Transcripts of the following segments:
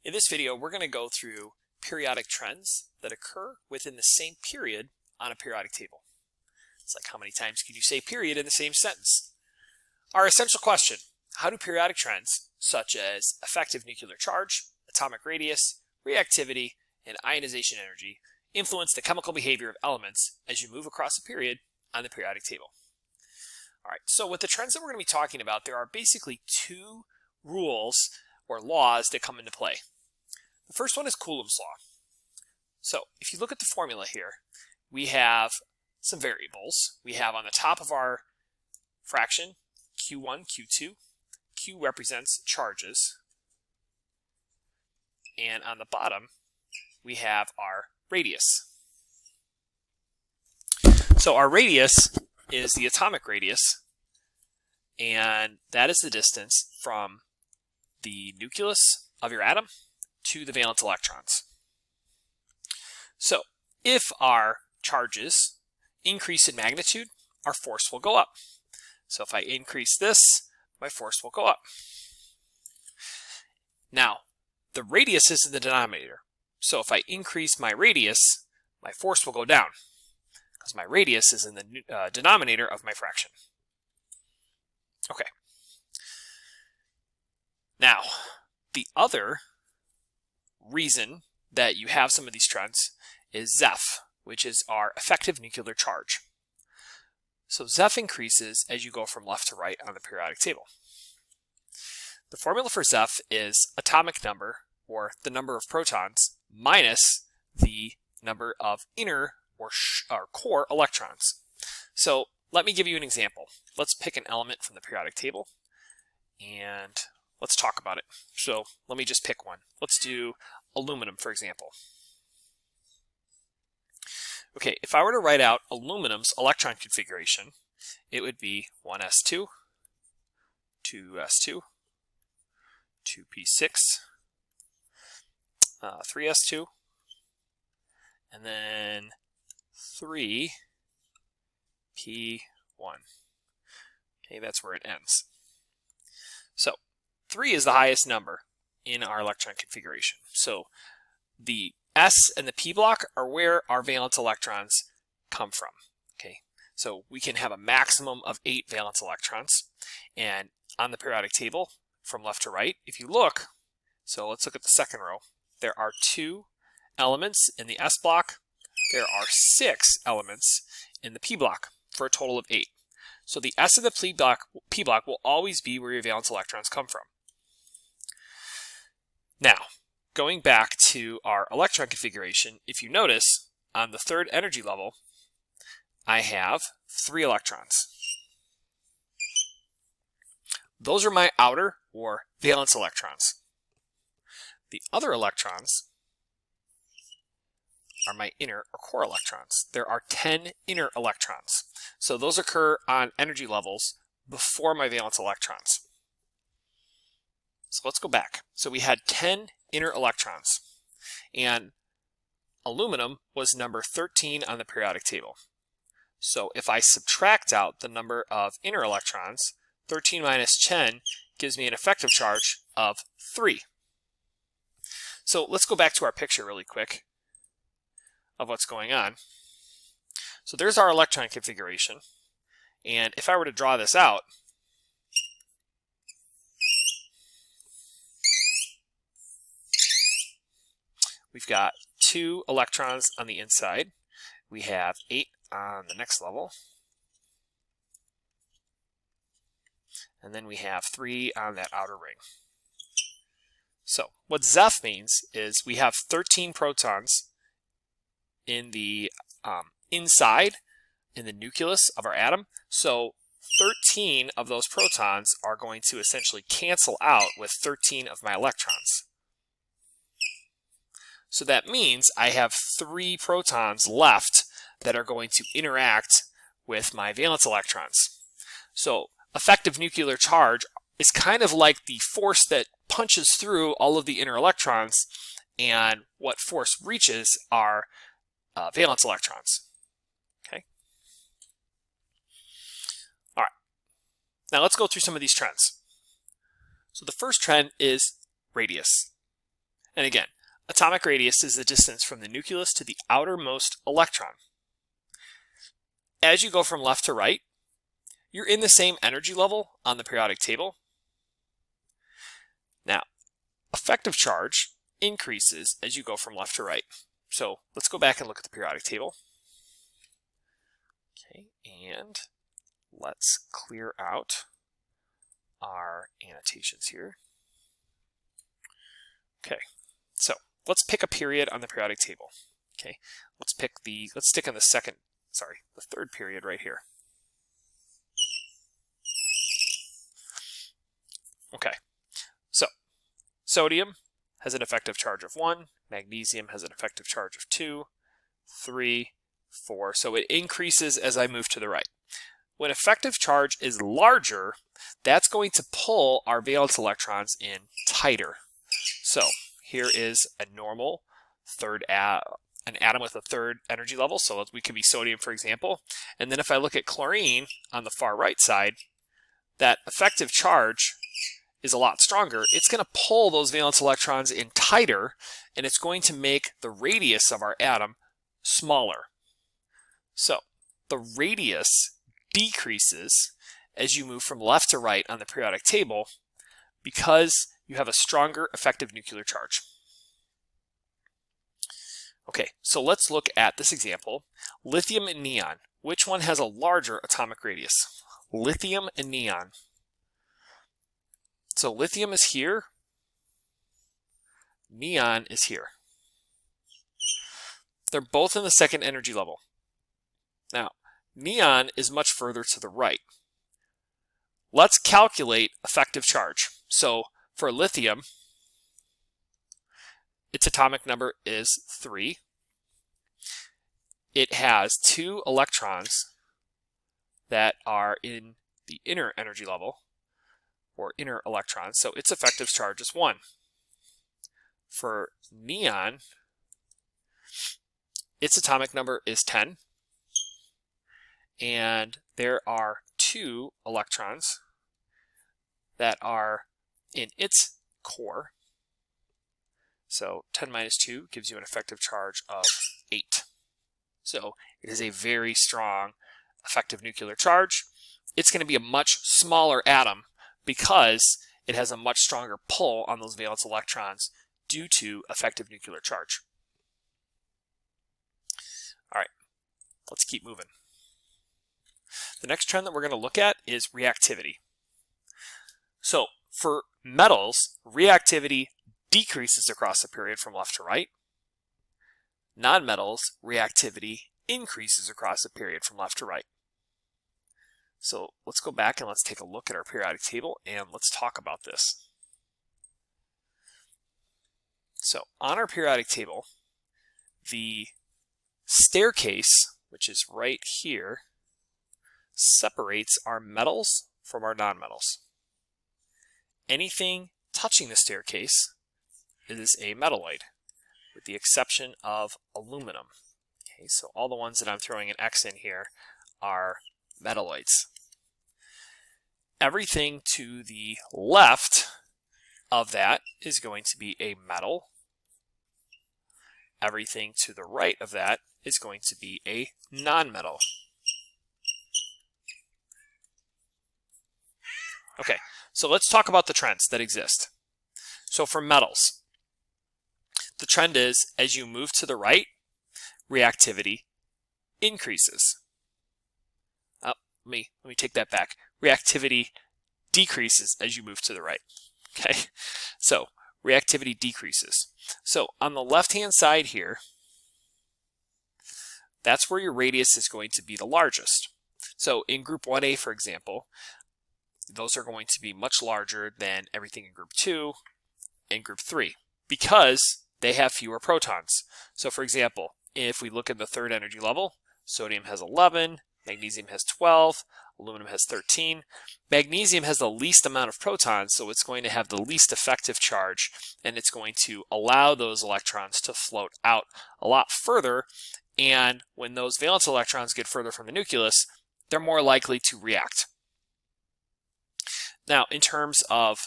In this video, we're going to go through periodic trends that occur within the same period on a periodic table. It's like, how many times can you say period in the same sentence? Our essential question: how do periodic trends such as effective nuclear charge, atomic radius, reactivity, and ionization energy influence the chemical behavior of elements as you move across a period on the periodic table? All right, so with the trends that we're going to be talking about, there are basically two rules or laws that come into play. The first one is Coulomb's law. So if you look at the formula here, we have some variables. We have on the top of our fraction Q1, Q2. Q represents charges. And on the bottom, we have our radius. So our radius is the atomic radius, and that is the distance from the nucleus of your atom to the valence electrons. So if our charges increase in magnitude, our force will go up. So if I increase this, my force will go up. Now, the radius is in the denominator. So if I increase my radius, my force will go down, because my radius is in the denominator of my fraction. Okay. Now, the other reason that you have some of these trends is Zeph, which is our effective nuclear charge. So Zeph increases as you go from left to right on the periodic table. The formula for Zeph is atomic number, or the number of protons, minus the number of inner or core electrons. So let me give you an example. Let's pick an element from the periodic table and let's talk about it. So let me just pick one. Let's do aluminum, for example. Okay, if I were to write out aluminum's electron configuration, it would be 1s2, 2s2, 2p6, 3s2, and then 3p1. Okay, that's where it ends. So 3 is the highest number in our electron configuration. So the S and the P block are where our valence electrons come from. Okay, so we can have a maximum of 8 valence electrons. And on the periodic table, from left to right, if you look, so let's look at the second row. There are 2 elements in the S block. There are 6 elements in the P block for a total of 8. So the S of the P block will always be where your valence electrons come from. Now, going back to our electron configuration, if you notice, on the third energy level, I have 3 electrons. Those are my outer or valence electrons. The other electrons are my inner or core electrons. There are 10 inner electrons. So those occur on energy levels before my valence electrons. So let's go back. So we had 10 inner electrons, and aluminum was number 13 on the periodic table. So if I subtract out the number of inner electrons, 13 minus 10 gives me an effective charge of 3. So let's go back to our picture really quick of what's going on. So there's our electron configuration, and if I were to draw this out, we've got 2 electrons on the inside. We have 8 on the next level. And then we have 3 on that outer ring. So what Zeph means is we have 13 protons in the inside, in the nucleus of our atom. So 13 of those protons are going to essentially cancel out with 13 of my electrons. So that means I have 3 protons left that are going to interact with my valence electrons. So effective nuclear charge is kind of like the force that punches through all of the inner electrons, and what force reaches are valence electrons. Okay. All right. Now let's go through some of these trends. So the first trend is radius. And again, atomic radius is the distance from the nucleus to the outermost electron. As you go from left to right, you're in the same energy level on the periodic table. Now, effective charge increases as you go from left to right. So let's go back and look at the periodic table. Okay, and let's clear out our annotations here. Okay, so let's pick a period on the periodic table. Okay, let's stick on the third period right here. Okay, so sodium has an effective charge of 1, magnesium has an effective charge of 2, 3, 4. So it increases as I move to the right. When effective charge is larger, that's going to pull our valence electrons in tighter. So here is a normal an atom with a third energy level. So we could be sodium, for example. And then if I look at chlorine on the far right side, that effective charge is a lot stronger. It's going to pull those valence electrons in tighter, and it's going to make the radius of our atom smaller. So the radius decreases as you move from left to right on the periodic table because you have a stronger effective nuclear charge. Okay, so let's look at this example. Lithium and neon. Which one has a larger atomic radius? Lithium and neon. So lithium is here, neon is here. They're both in the second energy level. Now, neon is much further to the right. Let's calculate effective charge. So for lithium, its atomic number is 3. It has 2 electrons that are in the inner energy level, or inner electrons, so its effective charge is 1. For neon, its atomic number is 10, and there are 2 electrons that are in its core. So 10 minus 2 gives you an effective charge of 8. So it is a very strong effective nuclear charge. It's going to be a much smaller atom because it has a much stronger pull on those valence electrons due to effective nuclear charge. All right, let's keep moving. The next trend that we're going to look at is reactivity. So for metals, reactivity decreases across the period from left to right. Nonmetals, reactivity increases across the period from left to right. So let's go back and let's take a look at our periodic table and let's talk about this. So on our periodic table, the staircase, which is right here, separates our metals from our nonmetals. Anything touching the staircase is a metalloid, with the exception of aluminum. Okay, so all the ones that I'm throwing an X in here are metalloids. Everything to the left of that is going to be a metal. Everything to the right of that is going to be a nonmetal. Okay, so let's talk about the trends that exist. So for metals, the trend is as you move to the right, reactivity increases. Let me take that back. Reactivity decreases as you move to the right. Okay, so reactivity decreases. So on the left-hand side here, that's where your radius is going to be the largest. So in group 1A, for example, those are going to be much larger than everything in group 2 and group 3 because they have fewer protons. So for example, if we look at the third energy level, sodium has 11, magnesium has 12, aluminum has 13. Magnesium has the least amount of protons, so it's going to have the least effective charge, and it's going to allow those electrons to float out a lot further. And when those valence electrons get further from the nucleus, they're more likely to react. Now, in terms of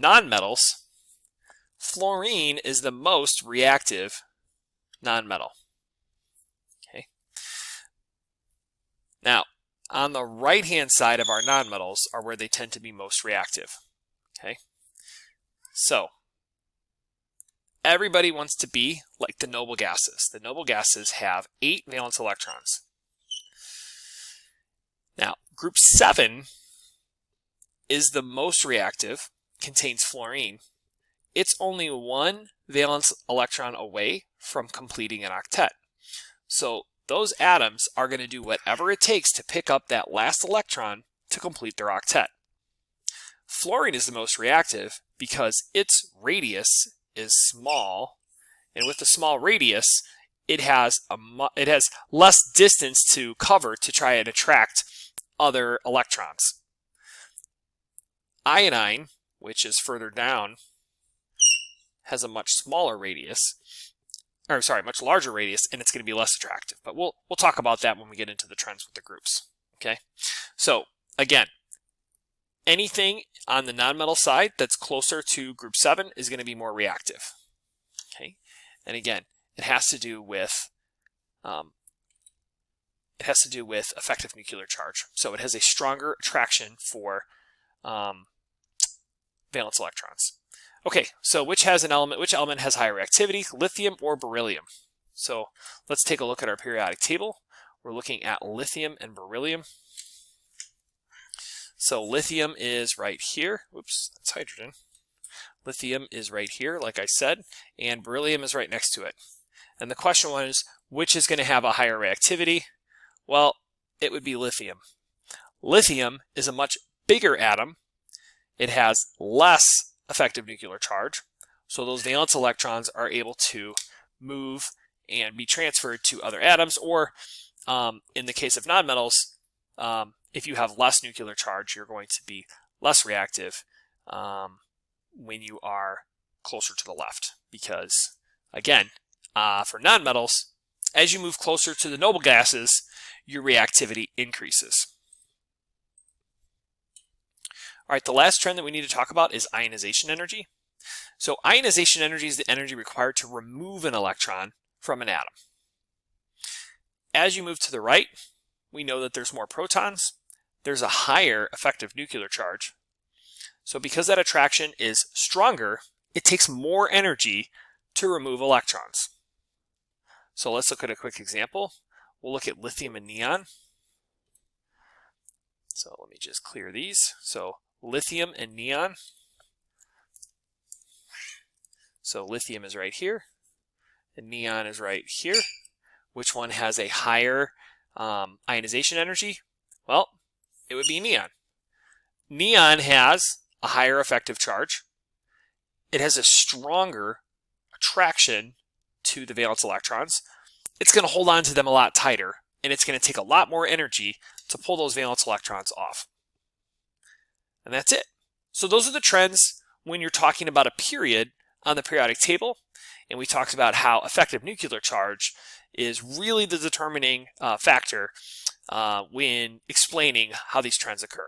nonmetals, fluorine is the most reactive nonmetal. Okay. Now, on the right-hand side of our nonmetals are where they tend to be most reactive. Okay. So, everybody wants to be like the noble gases. The noble gases have 8 valence electrons. Now, group 7 is the most reactive, contains fluorine. It's only 1 valence electron away from completing an octet. So those atoms are going to do whatever it takes to pick up that last electron to complete their octet. Fluorine is the most reactive because its radius is small, and with the small radius, it has less distance to cover to try and attract other electrons. Iodine, which is further down, has a much smaller radius, or sorry, much larger radius, and it's going to be less attractive. But we'll talk about that when we get into the trends with the groups. Okay, so again, anything on the nonmetal side that's closer to group 7 is going to be more reactive. Okay, and again, it has to do with effective nuclear charge. So it has a stronger attraction for valence electrons. Okay, so which element has higher reactivity, lithium or beryllium? So let's take a look at our periodic table. We're looking at lithium and beryllium. So lithium is right here. Whoops, that's hydrogen. Lithium is right here, like I said, and beryllium is right next to it. And the question was, which is going to have a higher reactivity? Well, it would be lithium. Lithium is a much bigger atom. It has less effective nuclear charge, so those valence electrons are able to move and be transferred to other atoms, or in the case of nonmetals, if you have less nuclear charge, you're going to be less reactive when you are closer to the left, because again, for nonmetals, as you move closer to the noble gases, your reactivity increases. All right, the last trend that we need to talk about is ionization energy. So ionization energy is the energy required to remove an electron from an atom. As you move to the right, we know that there's more protons. There's a higher effective nuclear charge. So because that attraction is stronger, it takes more energy to remove electrons. So let's look at a quick example. We'll look at lithium and neon. So let me just clear these. So lithium and neon. So lithium is right here, and neon is right here. Which one has a higher ionization energy? Well, it would be neon. Neon has a higher effective charge. It has a stronger attraction to the valence electrons. It's going to hold on to them a lot tighter, and it's going to take a lot more energy to pull those valence electrons off. And that's it. So those are the trends when you're talking about a period on the periodic table. And we talked about how effective nuclear charge is really the determining factor when explaining how these trends occur.